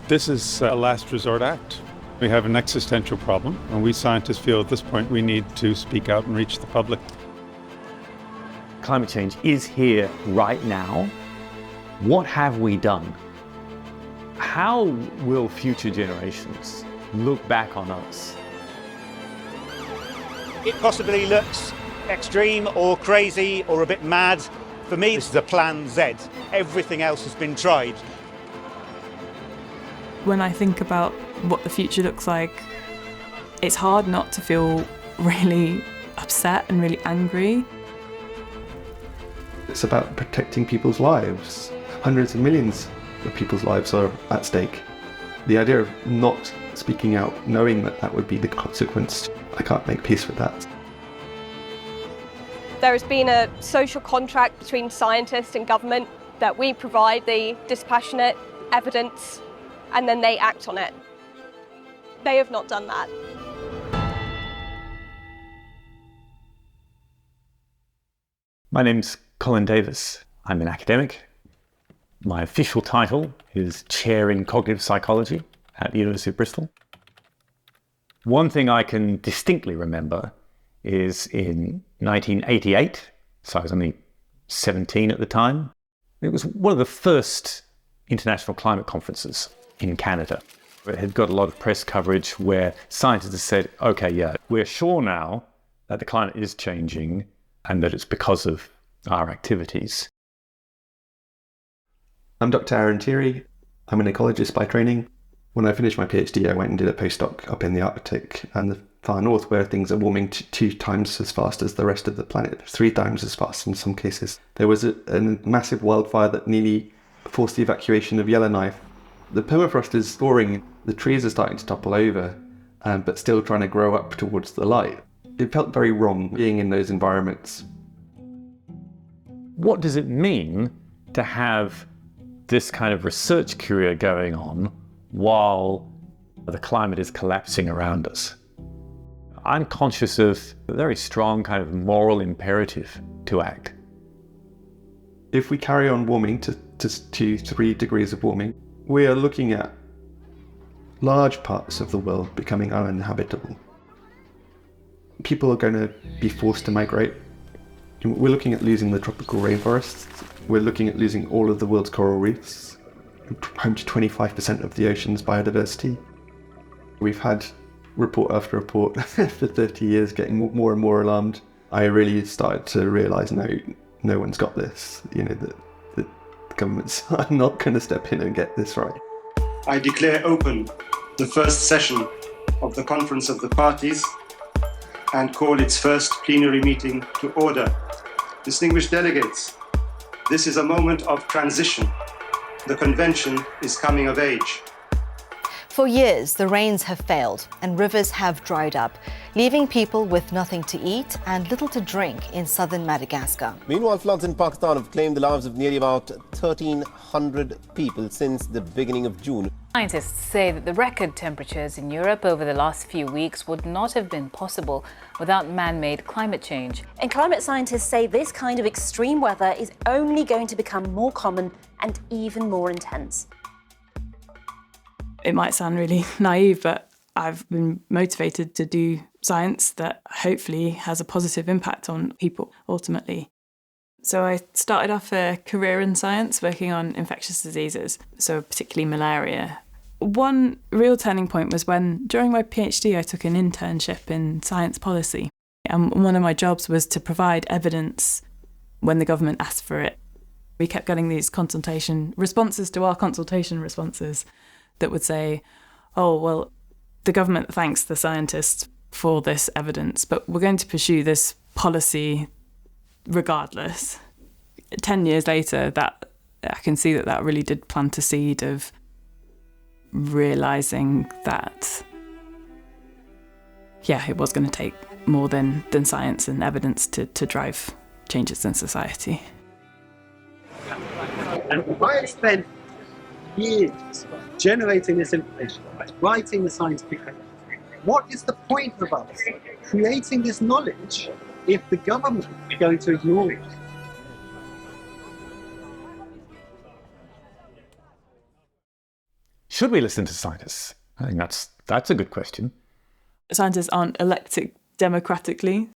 This is a last resort act. We have an existential problem, and we scientists feel at this point we need to speak out and reach the public. Climate change is here right now. What have we done? How will future generations look back on us? It possibly looks extreme or crazy or a bit mad. For me, this is a plan Z. Everything else has been tried. When I think about what the future looks like, it's hard not to feel really upset and really angry. It's about protecting people's lives. Hundreds of millions of people's lives are at stake. The idea of not speaking out, knowing that that would be the consequence, I can't make peace with that. There has been a social contract between scientists and government that we provide the dispassionate evidence and then they act on it. They have not done that. My name's Colin Davis. I'm an academic. My official title is Chair in Cognitive Psychology at the University of Bristol. One thing I can distinctly remember is in 1988, so I was only 17 at the time. It was one of the first international climate conferences in Canada. It had got a lot of press coverage where scientists said, okay, yeah, we're sure now that the climate is changing and that it's because of our activities. I'm Dr. Aaron Thierry. I'm an ecologist by training. When I finished my PhD, I went and did a postdoc up in the Arctic and the far north, where things are warming 2 times as fast as the rest of the planet, 3 times as fast in some cases. There was a massive wildfire that nearly forced the evacuation of Yellowknife. The permafrost is thawing, the trees are starting to topple over, but still trying to grow up towards the light. It felt very wrong being in those environments. What does it mean to have this kind of research career going on while the climate is collapsing around us? I'm conscious of a very strong kind of moral imperative to act. If we carry on warming to 3 degrees of warming, we are looking at large parts of the world becoming uninhabitable. People are going to be forced to migrate. We're looking at losing the tropical rainforests. We're looking at losing all of the world's coral reefs, home to 25% of the ocean's biodiversity. We've had report after report for 30 years getting more and more alarmed. I really started to realise no one's got this. That the governments are not going to step in and get this right. I declare open the first session of the Conference of the Parties and call its first plenary meeting to order. Distinguished delegates, this is a moment of transition. The convention is coming of age. For years, the rains have failed and rivers have dried up, leaving people with nothing to eat and little to drink in southern Madagascar. Meanwhile, floods in Pakistan have claimed the lives of nearly about 1,300 people since the beginning of June. Scientists say that the record temperatures in Europe over the last few weeks would not have been possible without man-made climate change. And climate scientists say this kind of extreme weather is only going to become more common and even more intense. It might sound really naive, but I've been motivated to do science that hopefully has a positive impact on people ultimately. So I started off a career in science working on infectious diseases, so particularly malaria. One real turning point was when, during my PhD, I took an internship in science policy. And one of my jobs was to provide evidence when the government asked for it. We kept getting these consultation responses to our consultation responses that would say, oh, well, the government thanks the scientists for this evidence, but we're going to pursue this policy regardless. 10 years later, that I can see that really did plant a seed of realising that, it was going to take more than science and evidence to drive changes in society. And I spent years generating this information, writing the scientific paper. What is the point of us creating this knowledge if the government are going to ignore it? Should we listen to scientists? I think that's a good question. Scientists aren't elected democratically,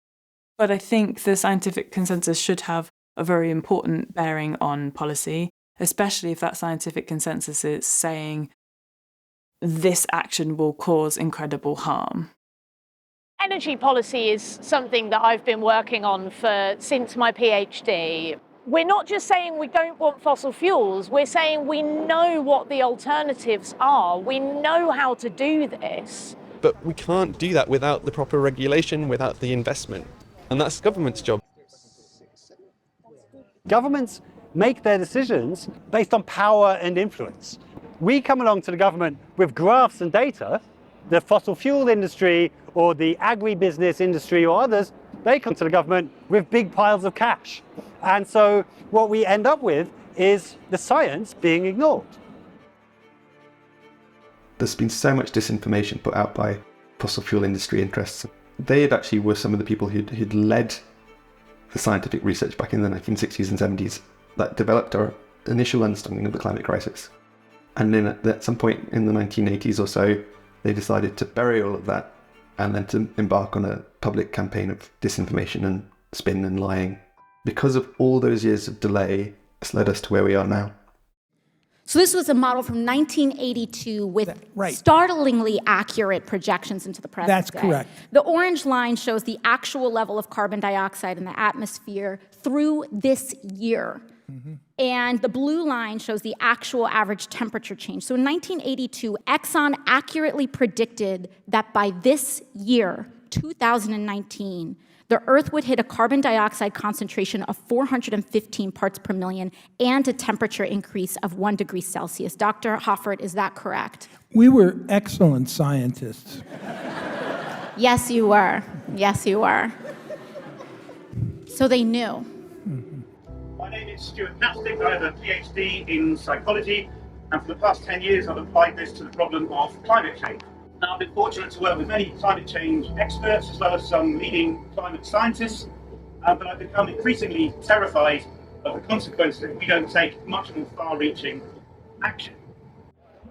but I think the scientific consensus should have a very important bearing on policy, especially if that scientific consensus is saying this action will cause incredible harm. Energy policy is something that I've been working on since my PhD. We're not just saying we don't want fossil fuels, we're saying we know what the alternatives are. We know how to do this. But we can't do that without the proper regulation, without the investment. And that's government's job. Governments make their decisions based on power and influence. We come along to the government with graphs and data. The fossil fuel industry or the agribusiness industry or others, they come to the government with big piles of cash. And so what we end up with is the science being ignored. There's been so much disinformation put out by fossil fuel industry interests. They actually were some of the people who'd led the scientific research back in the 1960s and 70s that developed our initial understanding of the climate crisis. And then at some point in the 1980s or so, they decided to bury all of that and then to embark on a public campaign of disinformation and spin and lying. Because of all those years of delay, it's led us to where we are now. So this was a model from 1982 with startlingly accurate projections into the present That's day. correct. The orange line shows the actual level of carbon dioxide in the atmosphere through this year. And the blue line shows the actual average temperature change. So in 1982, Exxon accurately predicted that by this year, 2019, the Earth would hit a carbon dioxide concentration of 415 parts per million and a temperature increase of 1 degree Celsius. Dr. Hoffert, is that correct? We were excellent scientists. Yes, you were. Yes, you were. So they knew. My name is Stuart Knapstick. I have a PhD in psychology, and for the past 10 years I've applied this to the problem of climate change. Now, I've been fortunate to work with many climate change experts as well as some leading climate scientists, but I've become increasingly terrified of the consequences if we don't take much more far-reaching action.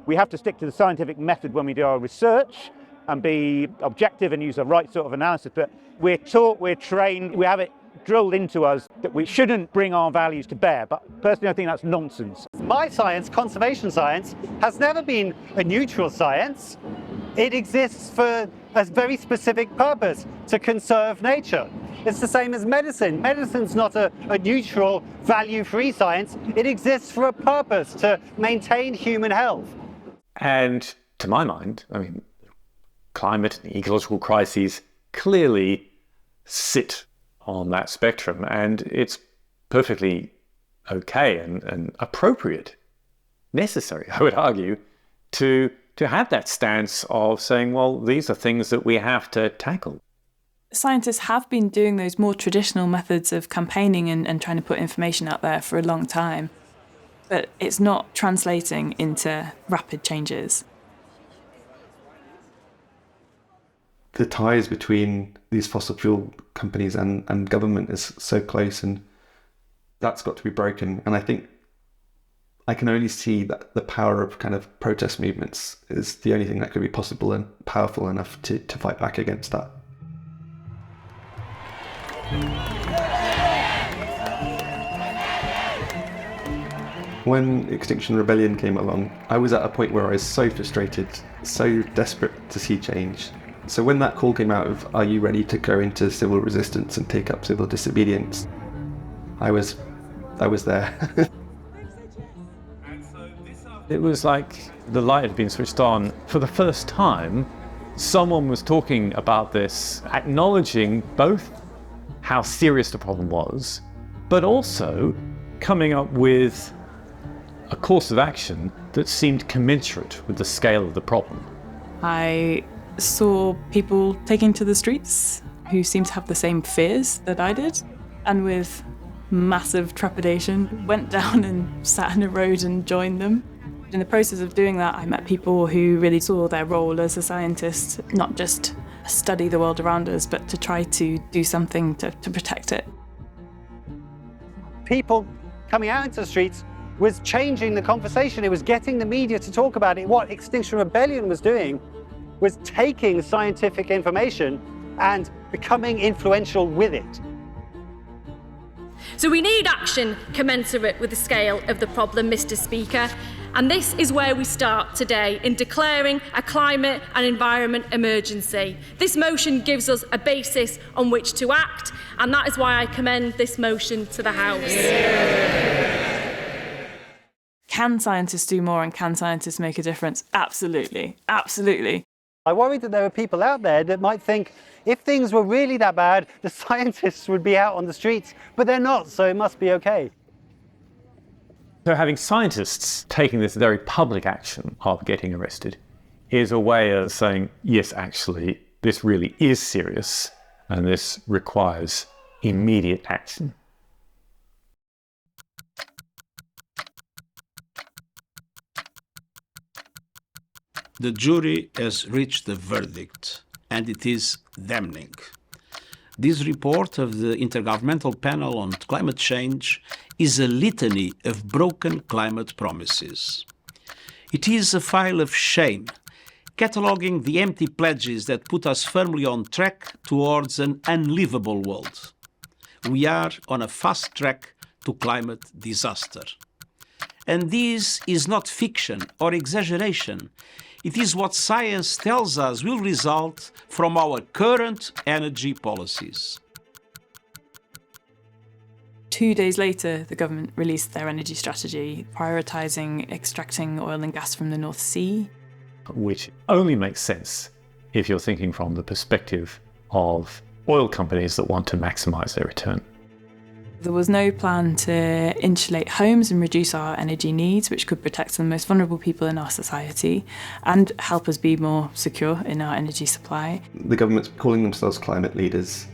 We have to stick to the scientific method when we do our research and be objective and use the right sort of analysis, but we're taught, we're trained, we have it drilled into us that we shouldn't bring our values to bear, but personally I think that's nonsense. My science, conservation science, has never been a neutral science. It exists for a very specific purpose, to conserve nature. It's the same as medicine. Medicine's not a neutral, value-free science. It exists for a purpose, to maintain human health. And to my mind, I mean, climate and ecological crises clearly sit on that spectrum, and it's perfectly okay and appropriate, necessary, I would argue, to have that stance of saying, well, these are things that we have to tackle. Scientists have been doing those more traditional methods of campaigning and trying to put information out there for a long time, but it's not translating into rapid changes. The ties between these fossil fuel companies and government is so close, and that's got to be broken. And I think I can only see that the power of kind of protest movements is the only thing that could be possible and powerful enough to fight back against that. When Extinction Rebellion came along, I was at a point where I was so frustrated, so desperate to see change. So when that call came out of, are you ready to go into civil resistance and take up civil disobedience? I was there. It was like the light had been switched on. For the first time, someone was talking about this, acknowledging both how serious the problem was, but also coming up with a course of action that seemed commensurate with the scale of the problem. I saw people taking to the streets who seemed to have the same fears that I did, and with massive trepidation went down and sat in a road and joined them. In the process of doing that, I met people who really saw their role as a scientist, not just study the world around us, but to try to do something to protect it. People coming out into the streets was changing the conversation. It was getting the media to talk about it. What Extinction Rebellion was doing was taking scientific information and becoming influential with it. So we need action commensurate with the scale of the problem, Mr. Speaker. And this is where we start today, in declaring a climate and environment emergency. This motion gives us a basis on which to act, and that is why I commend this motion to the House. Can scientists do more and can scientists make a difference? Absolutely, absolutely. I worry that there are people out there that might think if things were really that bad, the scientists would be out on the streets, but they're not, so it must be okay. So having scientists taking this very public action of getting arrested is a way of saying, yes, actually, this really is serious and this requires immediate action. The jury has reached a verdict, and it is damning. This report of the Intergovernmental Panel on Climate Change is a litany of broken climate promises. It is a file of shame, cataloguing the empty pledges that put us firmly on track towards an unlivable world. We are on a fast track to climate disaster. And this is not fiction or exaggeration. It is what science tells us will result from our current energy policies. 2 days later, the government released their energy strategy, prioritising extracting oil and gas from the North Sea. Which only makes sense if you're thinking from the perspective of oil companies that want to maximise their return. There was no plan to insulate homes and reduce our energy needs, which could protect the most vulnerable people in our society and help us be more secure in our energy supply. The government's calling themselves climate leaders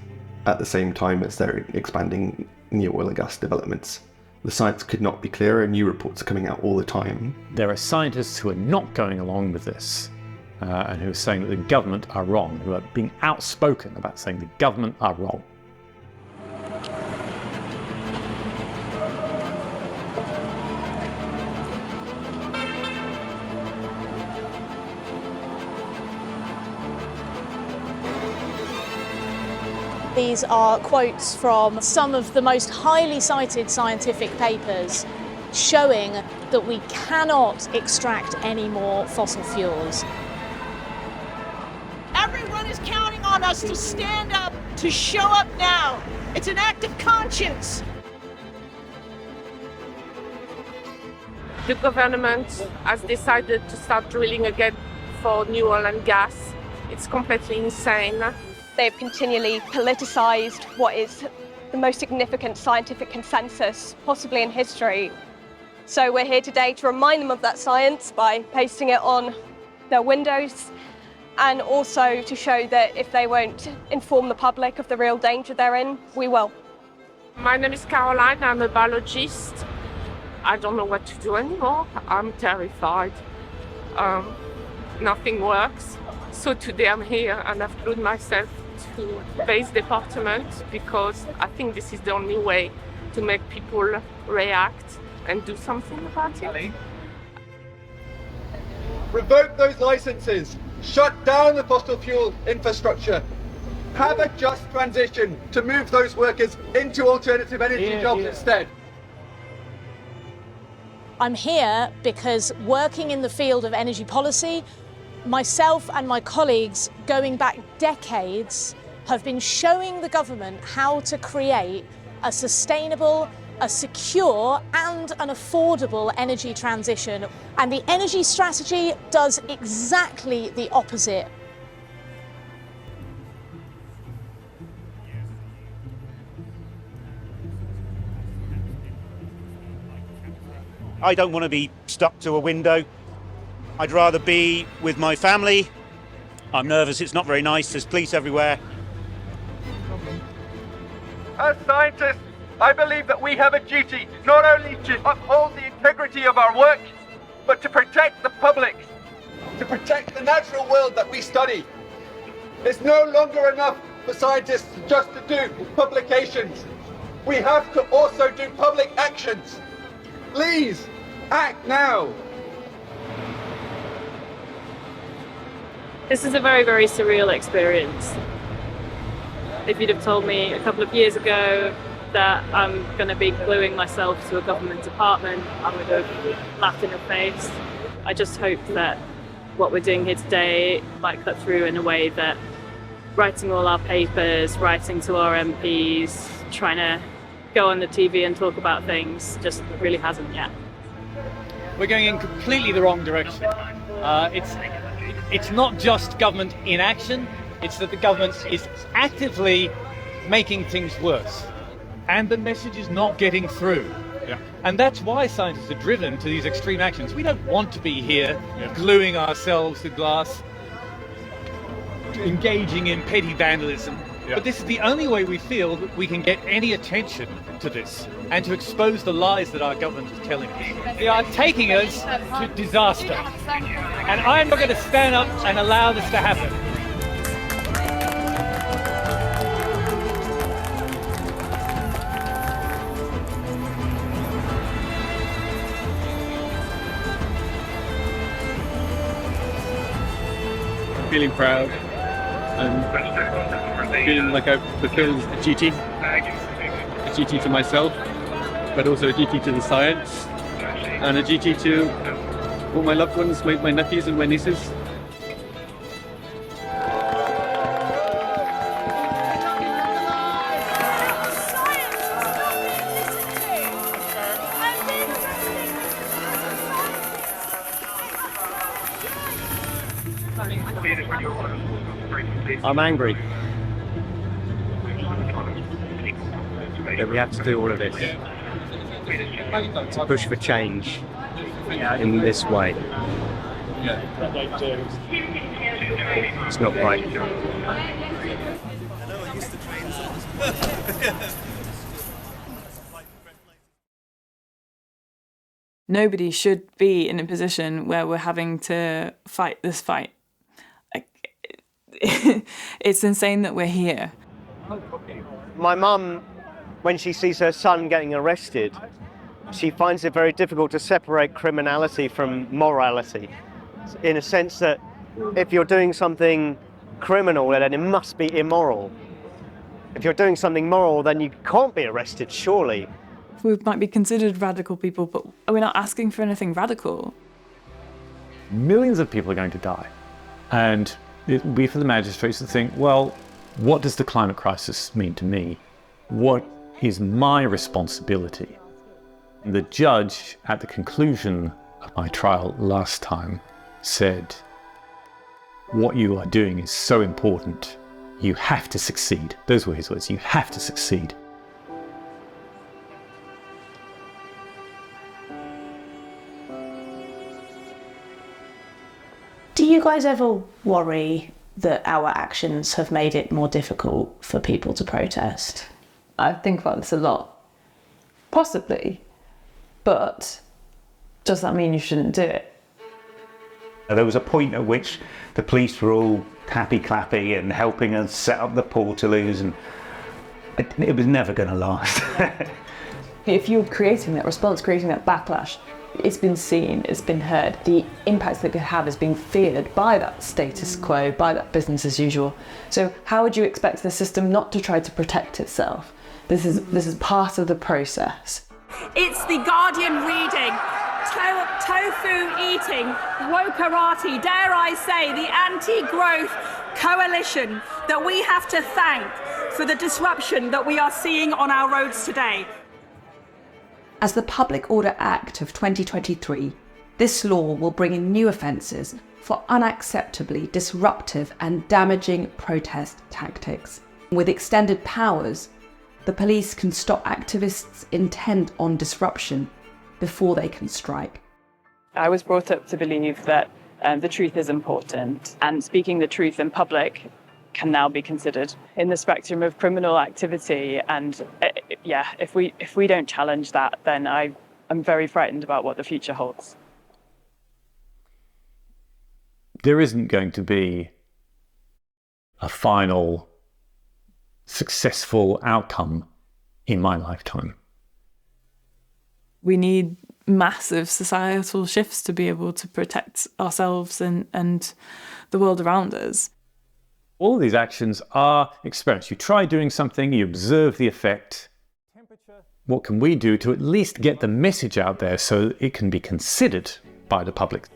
at the same time as they're expanding new oil and gas developments. The science could not be clearer, and new reports are coming out all the time. There are scientists who are not going along with this and who are saying that the government are wrong, who are being outspoken about saying the government are wrong. These are quotes from some of the most highly cited scientific papers showing that we cannot extract any more fossil fuels. Everyone is counting on us to stand up, to show up now. It's an act of conscience. The government has decided to start drilling again for new oil and gas. It's completely insane. They've continually politicised what is the most significant scientific consensus, possibly in history. So we're here today to remind them of that science by pasting it on their windows, and also to show that if they won't inform the public of the real danger they're in, we will. My name is Caroline, I'm a biologist. I don't know what to do anymore. I'm terrified. Nothing works. So today I'm here and I've glued myself to base department because I think this is the only way to make people react and do something about it. Revoke those licenses, shut down the fossil fuel infrastructure, have a just transition to move those workers into alternative energy jobs instead. I'm here because working in the field of energy policy, myself and my colleagues going back decades have been showing the government how to create a sustainable, a secure and an affordable energy transition. And the energy strategy does exactly the opposite. I don't want to be stuck to a window. I'd rather be with my family. I'm nervous, it's not very nice, there's police everywhere. As scientists, I believe that we have a duty not only to uphold the integrity of our work, but to protect the public, to protect the natural world that we study. It's no longer enough for scientists just to do publications. We have to also do public actions. Please, Act now! This is a very, very surreal experience. If you'd have told me a couple of years ago that I'm going to be gluing myself to a government department, I would have laughed in your face. I just hope that what we're doing here today might cut through in a way that writing all our papers, writing to our MPs, trying to go on the TV and talk about things just really hasn't yet. We're going in completely the wrong direction. It's not just government inaction, it's that the government is actively making things worse. And the message is not getting through. Yeah. And that's why scientists are driven to these extreme actions. We don't want to be here gluing ourselves to glass, engaging in petty vandalism. Yeah. But this is the only way we feel that we can get any attention to this and to expose the lies that our government is telling us. They are taking us to disaster. And I'm not going to stand up and allow this to happen. Feeling proud and feeling like I've fulfilled a duty to myself, but also a duty to the science and a duty to all my loved ones, my nephews and my nieces. I'm angry that we have to do all of this to push for change in this way. It's not right. Nobody should be in a position where we're having to fight this fight. It's insane that we're here. My mum, when she sees her son getting arrested, she finds it very difficult to separate criminality from morality, in a sense that if you're doing something criminal, then it must be immoral. If you're doing something moral, then you can't be arrested, surely. We might be considered radical people, but we're not asking for anything radical. Millions of people are going to die. And it would be for the magistrates to think, well, what does the climate crisis mean to me? What is my responsibility? The judge, at the conclusion of my trial last time, said, what you are doing is so important. You have to succeed. Those were his words. You have to succeed. Do you guys ever worry that our actions have made it more difficult for people to protest? I think about this a lot. Possibly. But does that mean you shouldn't do it? There was a point at which the police were all happy-clappy and helping us set up the Portaloos, and it was never going to last. If you're creating that response, creating that backlash, it's been seen, it's been heard. The impacts that it could have is being feared by that status quo, by that business as usual. So how would you expect the system not to try to protect itself? This is part of the process. It's the Guardian reading, tofu eating, wokarati, dare I say, the anti-growth coalition that we have to thank for the disruption that we are seeing on our roads today. As the Public Order Act of 2023, this law will bring in new offences for unacceptably disruptive and damaging protest tactics. With extended powers, the police can stop activists intent on disruption before they can strike. I was brought up to believe that the truth is important, and speaking the truth in public can now be considered in the spectrum of criminal activity. And if we don't challenge that, then I'm very frightened about what the future holds. There isn't going to be a final successful outcome in my lifetime. We need massive societal shifts to be able to protect ourselves and the world around us. All of these actions are experiments. You try doing something, you observe the effect. What can we do to at least get the message out there so it can be considered by the public?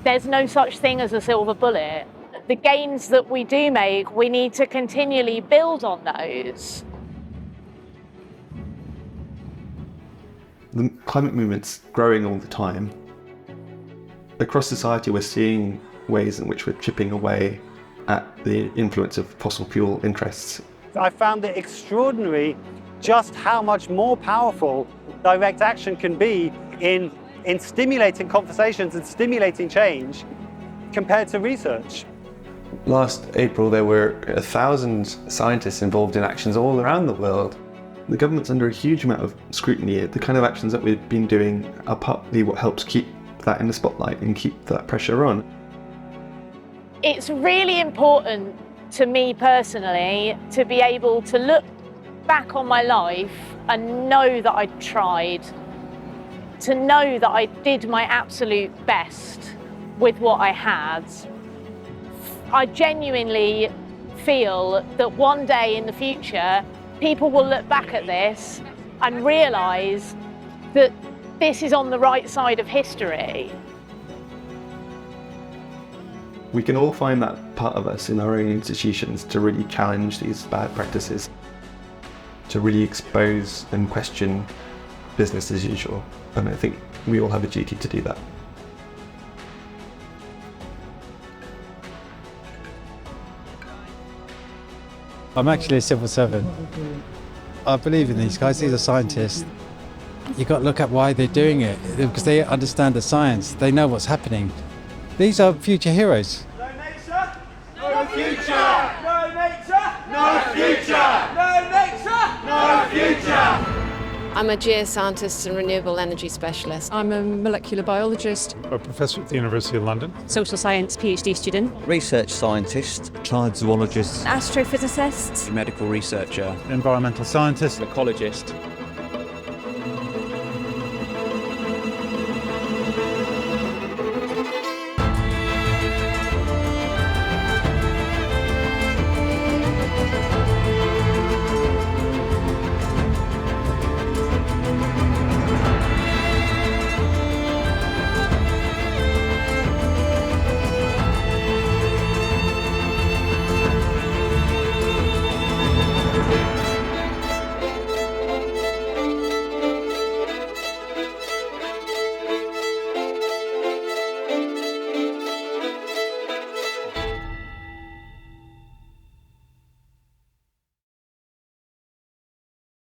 There's no such thing as a silver bullet. The gains that we do make, we need to continually build on those. The climate movement's growing all the time. Across society, we're seeing ways in which we're chipping away at the influence of fossil fuel interests. I found it extraordinary just how much more powerful direct action can be in stimulating conversations and stimulating change compared to research. Last April, there were 1,000 scientists involved in actions all around the world. The government's under a huge amount of scrutiny. The kind of actions that we've been doing are partly what helps keep that in the spotlight and keep that pressure on. It's really important to me personally to be able to look back on my life and know that I tried, to know that I did my absolute best with what I had. I genuinely feel that one day in the future, people will look back at this and realise that this is on the right side of history. We can all find that part of us in our own institutions to really challenge these bad practices, to really expose and question business as usual. And I think we all have a duty to do that. I'm actually a civil servant. I believe in these guys. These are scientists. You've got to look at why they're doing it, because they understand the science. They know what's happening. These are future heroes. No nature, no future. No nature, no future. No nature, no future. I'm a geoscientist and renewable energy specialist. I'm a molecular biologist. A professor at the University of London. Social science PhD student. Research scientist. Child zoologist. Astrophysicist. Medical researcher. Environmental scientist. Ecologist.